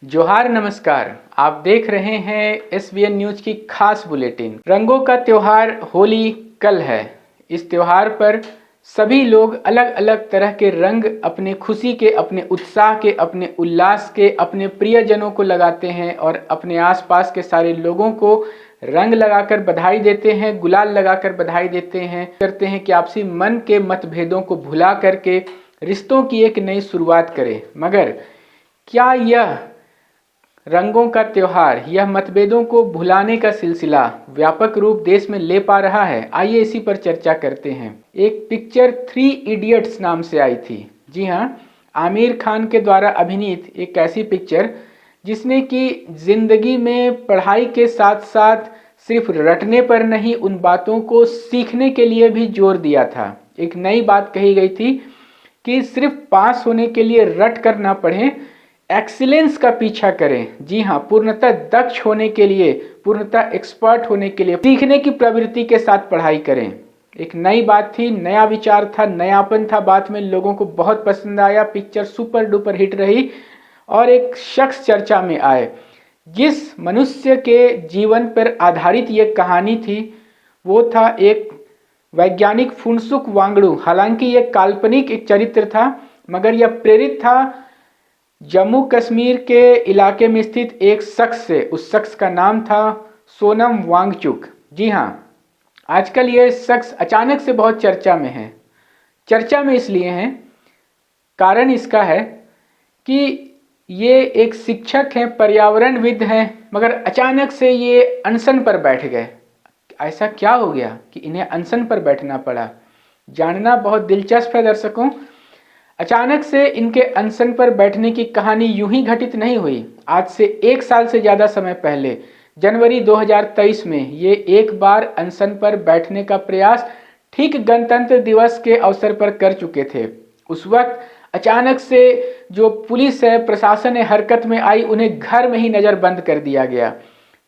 जोहार नमस्कार। आप देख रहे हैं एसबीएन न्यूज की खास बुलेटिन। रंगों का त्योहार होली कल है। इस त्योहार पर सभी लोग अलग अलग तरह के रंग अपने खुशी के, अपने उत्साह के, अपने उल्लास के, अपने प्रियजनों को लगाते हैं और अपने आसपास के सारे लोगों को रंग लगाकर बधाई देते हैं, गुलाल लगाकर बधाई देते हैं। करते हैं कि आपसी मन के मतभेदों को भुला करके रिश्तों की एक नई शुरुआत करें। मगर क्या यह रंगों का त्योहार, यह मतभेदों को भुलाने का सिलसिला व्यापक रूप देश में ले पा रहा है? आइए इसी पर चर्चा करते हैं। एक पिक्चर 3 इडियट्स नाम से आई थी। जी हाँ, आमिर खान के द्वारा अभिनीत एक ऐसी पिक्चर जिसने कि जिंदगी में पढ़ाई के साथ साथ सिर्फ रटने पर नहीं, उन बातों को सीखने के लिए भी जोर दिया था। एक नई बात कही गई थी कि सिर्फ पास होने के लिए रट कर ना पढ़ें, एक्सीलेंस का पीछा करें। जी हाँ, पूर्णतः दक्ष होने के लिए, पूर्णतः एक्सपर्ट होने के लिए सीखने की प्रवृत्ति के साथ पढ़ाई करें। एक नई बात थी, नया विचार था, नयापन था। बात में लोगों को बहुत पसंद आया। पिक्चर सुपर डुपर हिट रही और एक शख्स चर्चा में आए जिस मनुष्य के जीवन पर आधारित ये कहानी थी, वो था एक वैज्ञानिक फुनसुक वांगडू। हालांकि यह काल्पनिक एक चरित्र था, मगर यह प्रेरित था जम्मू कश्मीर के इलाके में स्थित एक शख्स से। उस शख्स का नाम था सोनम वांगचुक। जी हाँ, आजकल ये शख्स अचानक से बहुत चर्चा में है। चर्चा में इसलिए हैं, कारण इसका है कि ये एक शिक्षक हैं, पर्यावरणविद हैं, मगर अचानक से ये अनशन पर बैठ गए। ऐसा क्या हो गया कि इन्हें अनशन पर बैठना पड़ा? जानना बहुत दिलचस्प है दर्शकों। अचानक से इनके अनशन पर बैठने की कहानी यूं ही घटित नहीं हुई। आज से 1 साल से ज़्यादा समय पहले जनवरी 2023 में ये एक बार अनशन पर बैठने का प्रयास ठीक गणतंत्र दिवस के अवसर पर कर चुके थे। उस वक्त अचानक से जो पुलिस है, प्रशासन है, हरकत में आई। उन्हें घर में ही नज़रबंद कर दिया गया,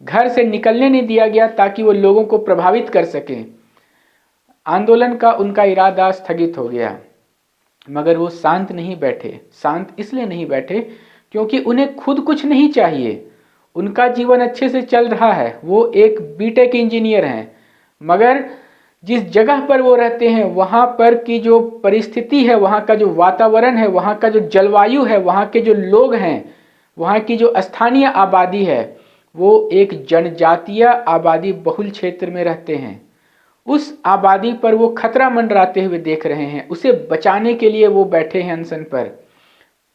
घर से निकलने नहीं दिया गया ताकि वो लोगों को प्रभावित कर सकें। आंदोलन का उनका इरादा स्थगित हो गया, मगर वो शांत नहीं बैठे। शांत इसलिए नहीं बैठे क्योंकि उन्हें खुद कुछ नहीं चाहिए। उनका जीवन अच्छे से चल रहा है, वो एक बीटेक इंजीनियर हैं, मगर जिस जगह पर वो रहते हैं वहाँ पर की जो परिस्थिति है, वहाँ का जो वातावरण है, वहाँ का जो जलवायु है, वहाँ के जो लोग हैं, वहाँ की जो स्थानीय आबादी है, वो एक जनजातीय आबादी बहुल क्षेत्र में रहते हैं। उस आबादी पर वो खतरा मंडराते हुए देख रहे हैं। उसे बचाने के लिए वो बैठे हैं अनशन पर।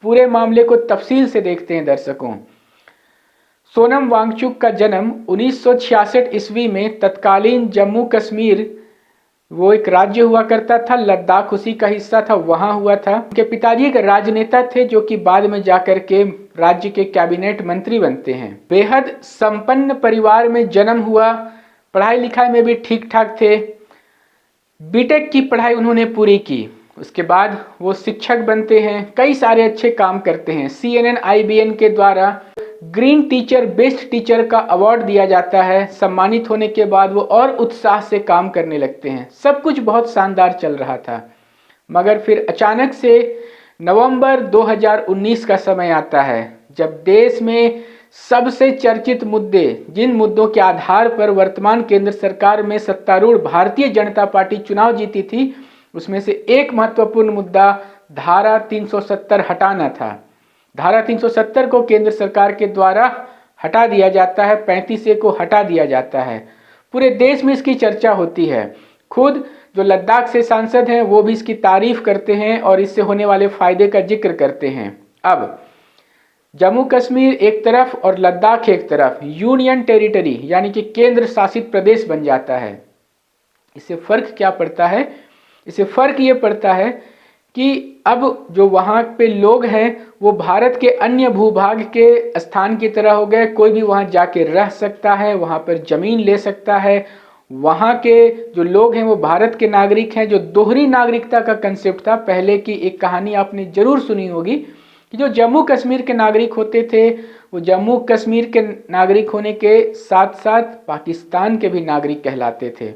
पूरे मामले को तफसील से देखते हैं दर्शकों। सोनम वांगचुक का जन्म 1966 ईस्वी में तत्कालीन जम्मू कश्मीर, वो एक राज्य हुआ करता था, लद्दाख उसी का हिस्सा था, वहां हुआ था। उनके पिताजी एक राजनेता थे जो कि बाद में जाकर के राज्य के कैबिनेट मंत्री बनते हैं। बेहद संपन्न परिवार में जन्म हुआ, पढ़ाई लिखाई में भी ठीक ठाक थे। बीटेक की पढ़ाई उन्होंने पूरी की, उसके बाद वो शिक्षक बनते हैं, कई सारे अच्छे काम करते हैं। CNN IBN के द्वारा ग्रीन टीचर, बेस्ट टीचर का अवार्ड दिया जाता है। सम्मानित होने के बाद वो और उत्साह से काम करने लगते हैं। सब कुछ बहुत शानदार चल रहा था, मगर फिर अचानक से नवंबर 2019 का समय आता है जब देश में सबसे चर्चित मुद्दे, जिन मुद्दों के आधार पर वर्तमान केंद्र सरकार में सत्तारूढ़ भारतीय जनता पार्टी चुनाव जीती थी, उसमें से एक महत्वपूर्ण मुद्दा धारा 370 हटाना था। धारा 370 को केंद्र सरकार के द्वारा हटा दिया जाता है, 35A को हटा दिया जाता है। पूरे देश में इसकी चर्चा होती है। खुद जो लद्दाख से सांसद हैं वो भी इसकी तारीफ करते हैं और इससे होने वाले फायदे का जिक्र करते हैं। अब जम्मू कश्मीर एक तरफ और लद्दाख एक तरफ यूनियन टेरिटरी यानी कि केंद्र शासित प्रदेश बन जाता है। इससे फर्क क्या पड़ता है? इससे फर्क ये पड़ता है कि अब जो वहाँ पे लोग हैं वो भारत के अन्य भूभाग के स्थान की तरह हो गए। कोई भी वहाँ जाके रह सकता है, वहाँ पर जमीन ले सकता है। वहाँ के जो लोग हैं वो भारत के नागरिक हैं। जो दोहरी नागरिकता का कंसेप्ट था, पहले की एक कहानी आपने जरूर सुनी होगी कि जो जम्मू कश्मीर के नागरिक होते थे वो जम्मू कश्मीर के नागरिक होने के साथ साथ पाकिस्तान के भी नागरिक कहलाते थे।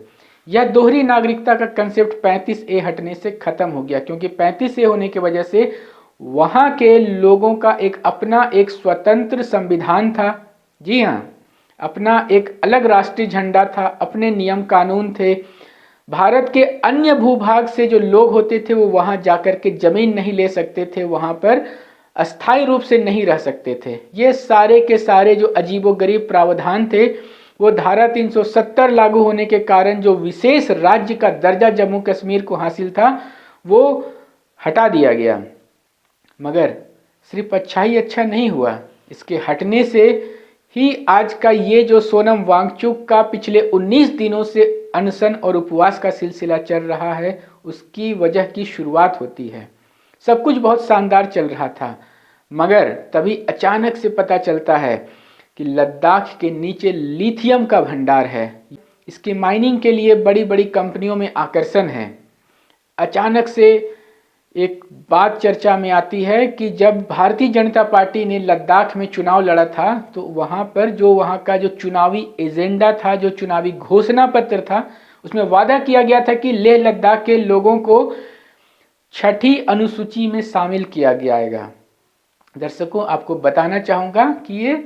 यह दोहरी नागरिकता का कंसेप्ट 35A हटने से खत्म हो गया, क्योंकि 35A होने की वजह से वहाँ के लोगों का एक स्वतंत्र संविधान था। जी हाँ, अपना एक अलग राष्ट्रीय झंडा था, अपने नियम कानून थे। भारत के अन्य भूभाग से जो लोग होते थे वो वहाँ जाकर के जमीन नहीं ले सकते थे, वहाँ पर अस्थायी रूप से नहीं रह सकते थे। ये सारे के सारे जो अजीबोगरीब प्रावधान थे वो धारा 370 लागू होने के कारण जो विशेष राज्य का दर्जा जम्मू कश्मीर को हासिल था वो हटा दिया गया। मगर सिर्फ अच्छा ही अच्छा नहीं हुआ, इसके हटने से ही आज का ये जो सोनम वांगचुक का पिछले 19 दिनों से अनशन और उपवास का सिलसिला चल रहा है, उसकी वजह की शुरुआत होती है। सब कुछ बहुत शानदार चल रहा था, मगर तभी अचानक से पता चलता है कि लद्दाख के नीचे लिथियम का भंडार है। इसकी माइनिंग के लिए बड़ी बड़ी कंपनियों में आकर्षण है। अचानक से एक बात चर्चा में आती है कि जब भारतीय जनता पार्टी ने लद्दाख में चुनाव लड़ा था तो वहाँ पर जो वहाँ का जो चुनावी एजेंडा था, जो चुनावी घोषणा पत्र था, उसमें वादा किया गया था कि लेह लद्दाख के लोगों को 6ठी अनुसूची में शामिल किया जाएगा। दर्शकों, आपको बताना चाहूँगा कि ये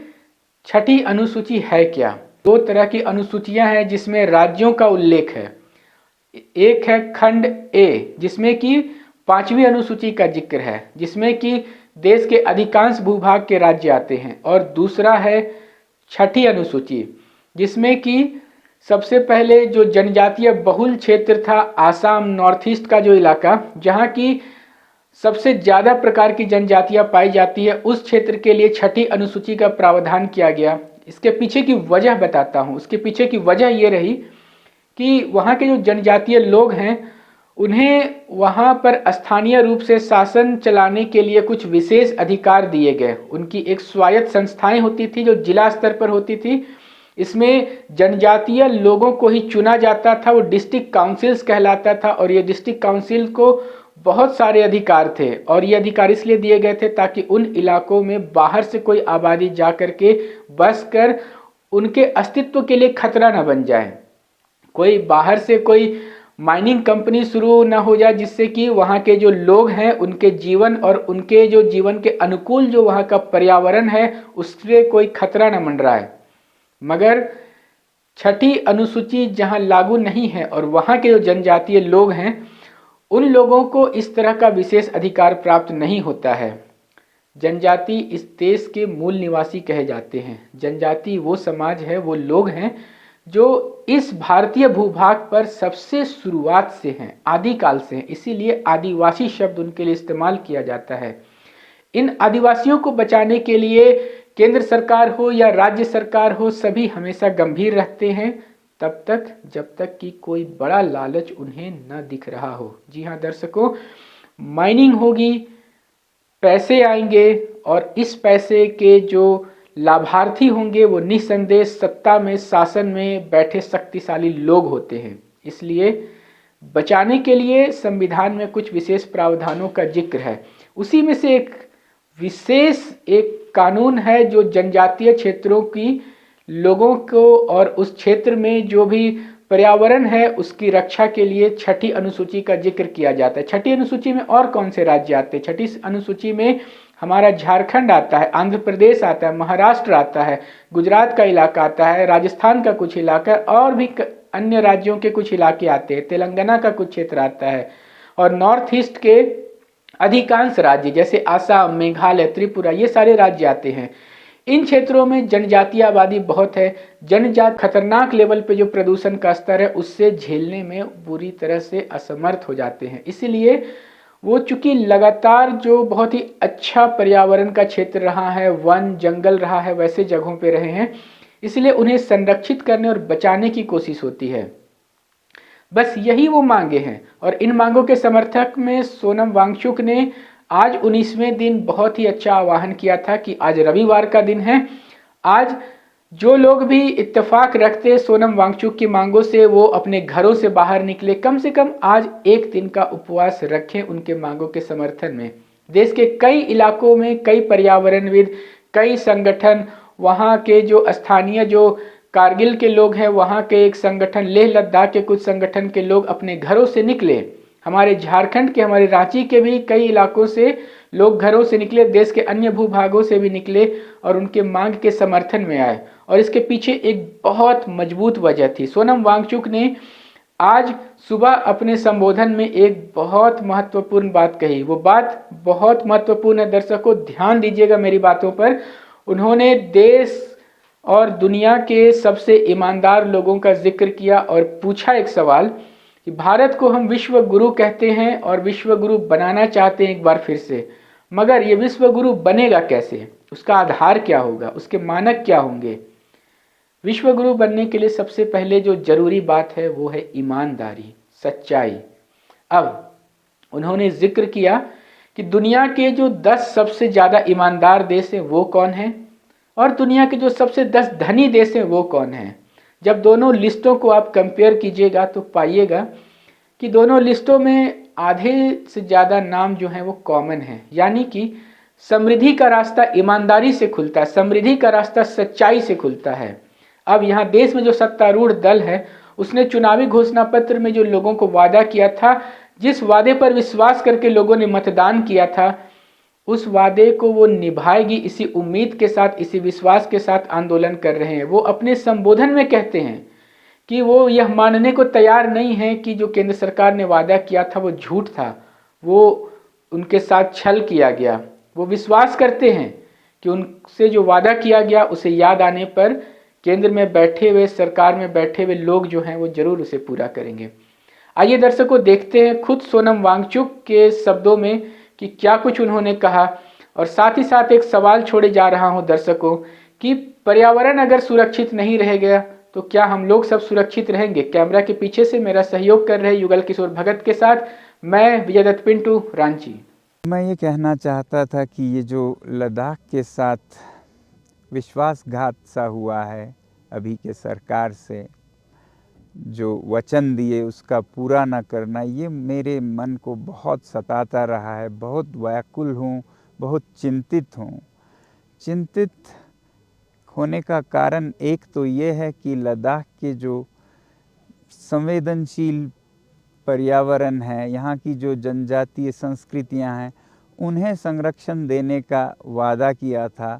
6ठी अनुसूची है क्या। 2 तरह की अनुसूचियां हैं जिसमें राज्यों का उल्लेख है। एक है खंड ए, जिसमें कि 5वीं अनुसूची का जिक्र है, जिसमें कि देश के अधिकांश भूभाग के राज्य आते हैं। और दूसरा है 6ठी अनुसूची, जिसमें कि सबसे पहले जो जनजातीय बहुल क्षेत्र था आसाम, नॉर्थ ईस्ट का जो इलाका, जहाँ की सबसे ज़्यादा प्रकार की जनजातियां पाई जाती है, उस क्षेत्र के लिए 6ठी अनुसूची का प्रावधान किया गया। इसके पीछे की वजह बताता हूँ। इसके पीछे की वजह ये रही कि वहाँ के जो जनजातीय लोग हैं उन्हें वहाँ पर स्थानीय रूप से शासन चलाने के लिए कुछ विशेष अधिकार दिए गए। उनकी एक स्वायत्त संस्थाएं होती थी जो जिला स्तर पर होती थी। इसमें जनजातीय लोगों को ही चुना जाता था, वो डिस्ट्रिक्ट काउंसिल्स कहलाता था। और ये डिस्ट्रिक्ट काउंसिल को बहुत सारे अधिकार थे, और ये अधिकार इसलिए दिए गए थे ताकि उन इलाकों में बाहर से कोई आबादी जा कर के बस कर उनके अस्तित्व के लिए खतरा न बन जाए। कोई बाहर से कोई माइनिंग कंपनी शुरू न हो जाए, जिससे कि वहाँ के जो लोग हैं उनके जीवन और उनके जो जीवन के अनुकूल जो वहाँ का पर्यावरण है उससे कोई खतरा न मंडराए। मगर 6ठी अनुसूची जहाँ लागू नहीं है और वहाँ के जो जनजातीय लोग हैं उन लोगों को इस तरह का विशेष अधिकार प्राप्त नहीं होता है। जनजाति इस देश के मूल निवासी कहे जाते हैं। जनजाति वो समाज है, वो लोग हैं जो इस भारतीय भूभाग पर सबसे शुरुआत से हैं, आदिकाल से हैं। इसीलिए आदिवासी शब्द उनके लिए इस्तेमाल किया जाता है। इन आदिवासियों को बचाने के लिए केंद्र सरकार हो या राज्य सरकार हो, सभी हमेशा गंभीर रहते हैं, तब तक जब तक कि कोई बड़ा लालच उन्हें न दिख रहा हो। जी हाँ दर्शकों, माइनिंग होगी, पैसे आएंगे और इस पैसे के जो लाभार्थी होंगे वो निस्संदेह सत्ता में, शासन में बैठे शक्तिशाली लोग होते हैं। इसलिए बचाने के लिए संविधान में कुछ विशेष प्रावधानों का जिक्र है। उसी में से एक विशेष कानून है जो जनजातीय क्षेत्रों की लोगों को और उस क्षेत्र में जो भी पर्यावरण है उसकी रक्षा के लिए 6ठी अनुसूची का जिक्र किया जाता है। 6ठी अनुसूची में और कौन से राज्य आते हैं? 6ठी अनुसूची में हमारा झारखंड आता है, आंध्र प्रदेश आता है, महाराष्ट्र आता है, गुजरात का इलाका आता है, राजस्थान का कुछ इलाका और भी अन्य राज्यों के कुछ इलाके आते हैं, तेलंगाना का कुछ क्षेत्र आता है, और नॉर्थ ईस्ट के अधिकांश राज्य जैसे आसाम, मेघालय, त्रिपुरा, ये सारे राज्य आते हैं। इन क्षेत्रों में जनजातीय आबादी बहुत है। जनजाति खतरनाक लेवल पे जो प्रदूषण का स्तर है उससे झेलने में बुरी तरह से असमर्थ हो जाते हैं। इसीलिए वो चूंकि लगातार जो बहुत ही अच्छा पर्यावरण का क्षेत्र रहा है, वन जंगल रहा है, वैसे जगहों पे रहे हैं, इसलिए उन्हें संरक्षित करने और बचाने की कोशिश होती है। बस यही वो मांगे हैं। और इन मांगों के समर्थक में सोनम वांगचुक ने आज 19वें दिन बहुत ही अच्छा आह्वान किया था कि आज रविवार का दिन है। आज जो लोग भी इत्तेफाक रखते सोनम वांगचुक की मांगों से वो अपने घरों से बाहर निकले, कम से कम आज एक दिन का उपवास रखें उनके मांगों के समर्थन में। देश के कई इलाकों में कई पर्यावरणविद, कई संगठन, वहाँ के जो स्थानीय जो कारगिल के लोग हैं, वहाँ के एक संगठन, लेह लद्दाख के कुछ संगठन के लोग अपने घरों से निकले। हमारे झारखंड के, हमारे रांची के भी कई इलाकों से लोग घरों से निकले, देश के अन्य भूभागों से भी निकले और उनके मांग के समर्थन में आए। और इसके पीछे एक बहुत मजबूत वजह थी। सोनम वांगचुक ने आज सुबह अपने संबोधन में एक बहुत महत्वपूर्ण बात कही। वो बात बहुत महत्वपूर्ण है दर्शकों, ध्यान दीजिएगा मेरी बातों पर। उन्होंने देश और दुनिया के सबसे ईमानदार लोगों का जिक्र किया और पूछा एक सवाल कि भारत को हम विश्व गुरु कहते हैं और विश्व गुरु बनाना चाहते हैं एक बार फिर से, मगर ये विश्व गुरु बनेगा कैसे, उसका आधार क्या होगा, उसके मानक क्या होंगे। विश्व गुरु बनने के लिए सबसे पहले जो जरूरी बात है वो है ईमानदारी, सच्चाई। अब उन्होंने जिक्र किया कि दुनिया के जो 10 सबसे ज़्यादा ईमानदार देश हैं वो कौन हैं और दुनिया के जो सबसे 10 धनी देश हैं वो कौन हैं। जब दोनों लिस्टों को आप कंपेयर कीजिएगा तो पाइएगा कि दोनों लिस्टों में आधे से ज़्यादा नाम जो हैं वो कॉमन हैं, यानी कि समृद्धि का रास्ता ईमानदारी से खुलता है, समृद्धि का रास्ता सच्चाई से खुलता है। अब यहाँ देश में जो सत्तारूढ़ दल है उसने चुनावी घोषणा पत्र में जो लोगों को वादा किया था, जिस वादे पर विश्वास करके लोगों ने मतदान किया था, उस वादे को वो निभाएगी, इसी उम्मीद के साथ, इसी विश्वास के साथ आंदोलन कर रहे हैं। वो अपने संबोधन में कहते हैं कि वो यह मानने को तैयार नहीं है कि जो केंद्र सरकार ने वादा किया था वो झूठ था, वो उनके साथ छल किया गया। वो विश्वास करते हैं कि उनसे जो वादा किया गया उसे याद आने पर केंद्र में बैठे हुए, सरकार में बैठे हुए लोग जो हैं वो जरूर उसे पूरा करेंगे। आइए दर्शकों देखते हैं खुद सोनम वांगचुक के शब्दों में कि क्या कुछ उन्होंने कहा, और साथ ही साथ एक सवाल छोड़े जा रहा हूं दर्शकों कि पर्यावरण अगर सुरक्षित नहीं रहेगा तो क्या हम लोग सब सुरक्षित रहेंगे। कैमरा के पीछे से मेरा सहयोग कर रहे युगल किशोर भगत के साथ मैं विजय दत्त पिंटू, रांची। मैं ये कहना चाहता था कि ये जो लद्दाख के साथ विश्वासघात सा हुआ है अभी के सरकार से, जो वचन दिए उसका पूरा न करना, ये मेरे मन को बहुत सताता रहा है। बहुत व्याकुल हूँ, बहुत चिंतित हूँ। चिंतित होने का कारण एक तो ये है कि लद्दाख के जो संवेदनशील पर्यावरण है, यहाँ की जो जनजातीय संस्कृतियाँ हैं, उन्हें संरक्षण देने का वादा किया था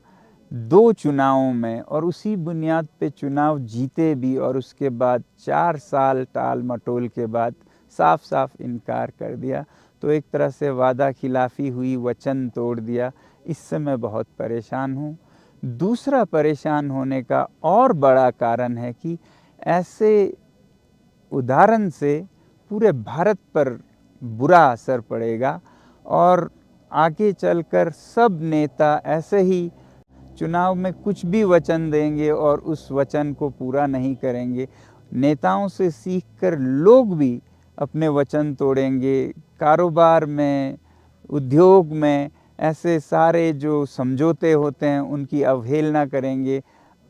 2 चुनावों में, और उसी बुनियाद पे चुनाव जीते भी, और उसके बाद 4 साल टाल मटोल के बाद साफ साफ इनकार कर दिया। तो एक तरह से वादा खिलाफी हुई, वचन तोड़ दिया। इससे मैं बहुत परेशान हूँ। दूसरा परेशान होने का और बड़ा कारण है कि ऐसे उदाहरण से पूरे भारत पर बुरा असर पड़ेगा और आगे चलकर सब नेता ऐसे ही चुनाव में कुछ भी वचन देंगे और उस वचन को पूरा नहीं करेंगे। नेताओं से सीखकर लोग भी अपने वचन तोड़ेंगे। कारोबार में, उद्योग में ऐसे सारे जो समझौते होते हैं उनकी अवहेलना करेंगे।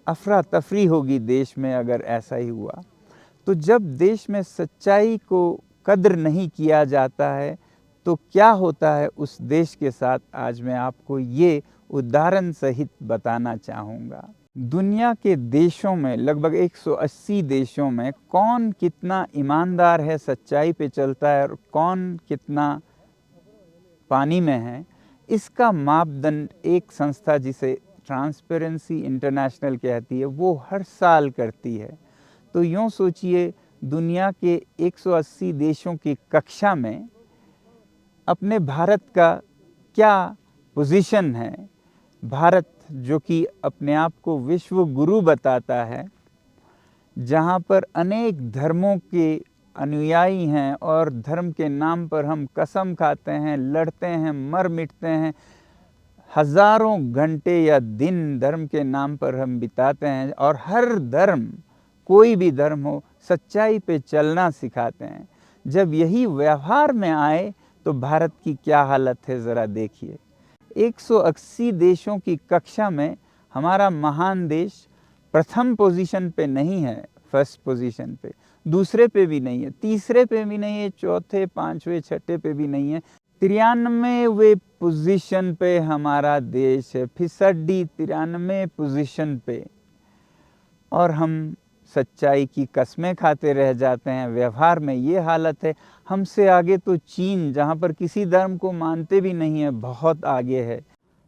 अफरा तफरी होगी देश में अगर ऐसा ही हुआ। तो जब देश में सच्चाई को कद्र नहीं किया जाता है तो क्या होता है उस देश के साथ, आज मैं आपको ये उदाहरण सहित बताना चाहूँगा। दुनिया के देशों में, लगभग 180 देशों में, कौन कितना ईमानदार है, सच्चाई पे चलता है और कौन कितना पानी में है, इसका मापदंड एक संस्था जिसे ट्रांसपेरेंसी इंटरनेशनल कहती है वो हर साल करती है। तो यूँ सोचिए, दुनिया के 180 देशों की कक्षा में अपने भारत का क्या पोजीशन है। भारत जो कि अपने आप को विश्व गुरु बताता है, जहाँ पर अनेक धर्मों के अनुयायी हैं और धर्म के नाम पर हम कसम खाते हैं, लड़ते हैं, मर मिटते हैं, हज़ारों घंटे या दिन धर्म के नाम पर हम बिताते हैं, और हर धर्म, कोई भी धर्म हो, सच्चाई पे चलना सिखाते हैं। जब यही व्यवहार में आए तो भारत की क्या हालत है ज़रा देखिए। 180 देशों की कक्षा में हमारा महान देश प्रथम पोजीशन पे नहीं है, फर्स्ट पोजीशन पे, दूसरे पे भी नहीं है, तीसरे पे भी नहीं है, चौथे, पांचवे, छठे पे भी नहीं है, 93वें पोजीशन पे हमारा देश है, फिसड्डी 93 पोजीशन पे। और हम सच्चाई की कस्में खाते रह जाते हैं। व्यवहार में ये हालत है। हमसे आगे तो चीन, जहाँ पर किसी धर्म को मानते भी नहीं है, बहुत आगे है।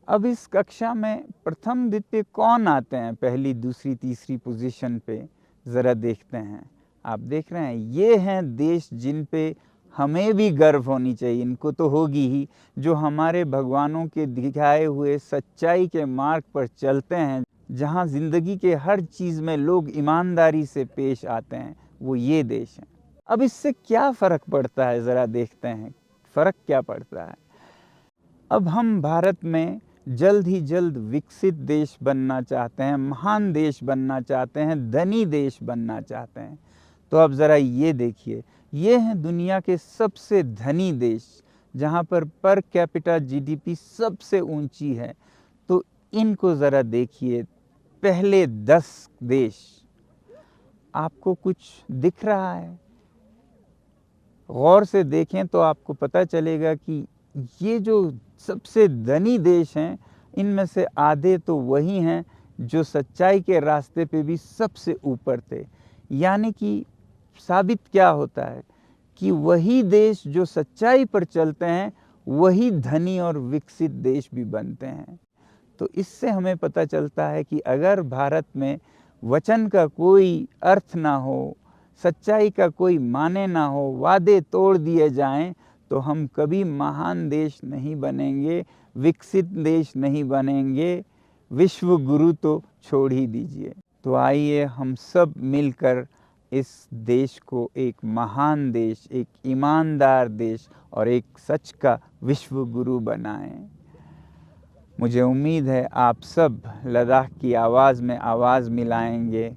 अब इस कक्षा में प्रथम द्वितीय कौन आते हैं पहली, दूसरी, तीसरी पोजीशन पे, ज़रा देखते हैं। आप देख रहे हैं, ये हैं देश जिन पे हमें भी गर्व होनी चाहिए, इनको तो होगी ही, जो हमारे भगवानों के दिखाए हुए सच्चाई के मार्ग पर चलते हैं, जहाँ ज़िंदगी के हर चीज़ में लोग ईमानदारी से पेश आते हैं, वो ये देश हैं। अब इससे क्या फ़र्क पड़ता है, ज़रा देखते हैं फ़र्क क्या पड़ता है। अब हम भारत में जल्द ही जल्द विकसित देश बनना चाहते हैं, महान देश बनना चाहते हैं, धनी देश बनना चाहते हैं। तो अब ज़रा ये देखिए, ये हैं दुनिया के सबसे धनी देश, जहाँ पर कैपिटा जीडीपी सबसे ऊंची है। तो इनको ज़रा देखिए, पहले 10 देश, आपको कुछ दिख रहा है? गौर से देखें तो आपको पता चलेगा कि ये जो सबसे धनी देश हैं, इनमें से आधे तो वही हैं जो सच्चाई के रास्ते पे भी सबसे ऊपर थे। यानी कि साबित क्या होता है कि वही देश जो सच्चाई पर चलते हैं, वही धनी और विकसित देश भी बनते हैं। तो इससे हमें पता चलता है कि अगर भारत में वचन का कोई अर्थ ना हो, सच्चाई का कोई माने ना हो, वादे तोड़ दिए जाएं, तो हम कभी महान देश नहीं बनेंगे, विकसित देश नहीं बनेंगे, विश्व गुरु तो छोड़ ही दीजिए। तो आइए हम सब मिलकर इस देश को एक महान देश, एक ईमानदार देश और एक सच का विश्व गुरु बनाएं। मुझे उम्मीद है आप सब लद्दाख की आवाज़ में आवाज़ मिलाएंगे।